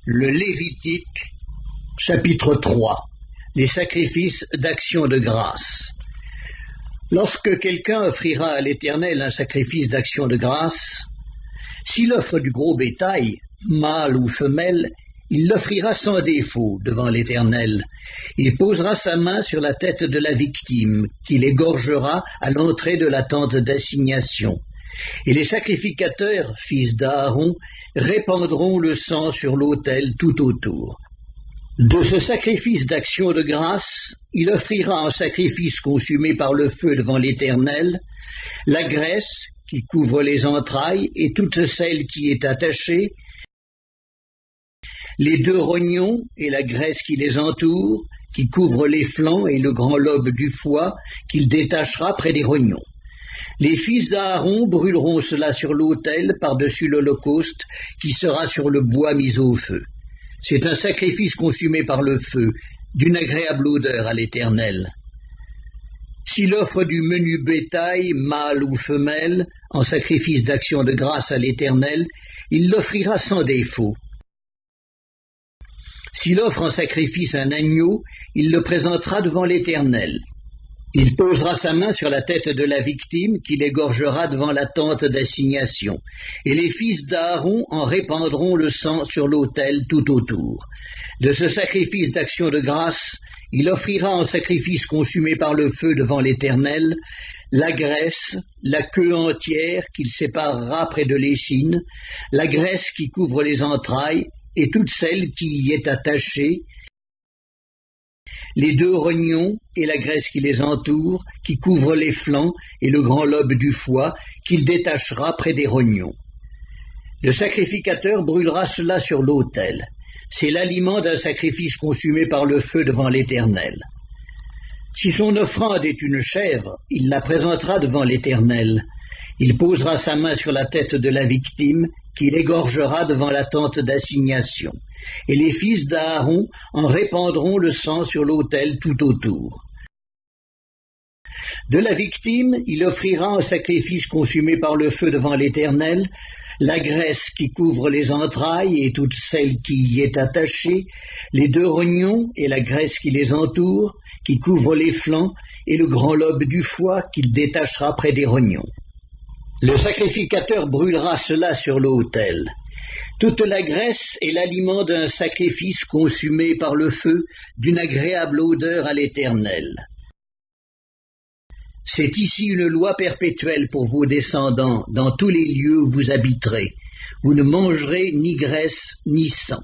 Le Lévitique, chapitre 3. Les sacrifices d'action de grâce. Lorsque quelqu'un offrira à l'Éternel un sacrifice d'action de grâce, s'il offre du gros bétail, mâle ou femelle, il l'offrira sans défaut devant l'Éternel. Il posera sa main sur la tête de la victime, qu'il égorgera à l'entrée de la tente d'assignation. Et les sacrificateurs, fils d'Aaron, répandront le sang sur l'autel tout autour. De ce sacrifice d'action de grâce, il offrira en sacrifice consumé par le feu devant l'Éternel la graisse qui couvre les entrailles et toute celle qui est attachée, les 2 rognons et la graisse qui les entoure, qui couvre les flancs et le grand lobe du foie qu'il détachera près des rognons. Les fils d'Aaron brûleront cela sur l'autel par-dessus l'holocauste qui sera sur le bois mis au feu. C'est un sacrifice consumé par le feu, d'une agréable odeur à l'Éternel. S'il offre du menu bétail, mâle ou femelle, en sacrifice d'action de grâce à l'Éternel, il l'offrira sans défaut. S'il offre en sacrifice un agneau, il le présentera devant l'Éternel. Il posera sa main sur la tête de la victime qu'il égorgera devant la tente d'assignation, et les fils d'Aaron en répandront le sang sur l'autel tout autour. De ce sacrifice d'action de grâce, il offrira en sacrifice consumé par le feu devant l'Éternel la graisse, la queue entière qu'il séparera près de l'échine, la graisse qui couvre les entrailles et toute celle qui y est attachée, les 2 rognons et la graisse qui les entoure, qui couvre les flancs et le grand lobe du foie, qu'il détachera près des rognons. Le sacrificateur brûlera cela sur l'autel. C'est l'aliment d'un sacrifice consumé par le feu devant l'Éternel. Si son offrande est une chèvre, il la présentera devant l'Éternel. Il posera sa main sur la tête de la victime, qu'il égorgera devant la tente d'assignation. Et les fils d'Aaron en répandront le sang sur l'autel tout autour. De la victime, il offrira en sacrifice consumé par le feu devant l'Éternel la graisse qui couvre les entrailles et toute celle qui y est attachée, les 2 rognons et la graisse qui les entoure, qui couvre les flancs et le grand lobe du foie qu'il détachera près des rognons. Le sacrificateur brûlera cela sur l'autel. Toute la graisse est l'aliment d'un sacrifice consumé par le feu, d'une agréable odeur à l'Éternel. C'est ici une loi perpétuelle pour vos descendants, dans tous les lieux où vous habiterez. Vous ne mangerez ni graisse ni sang.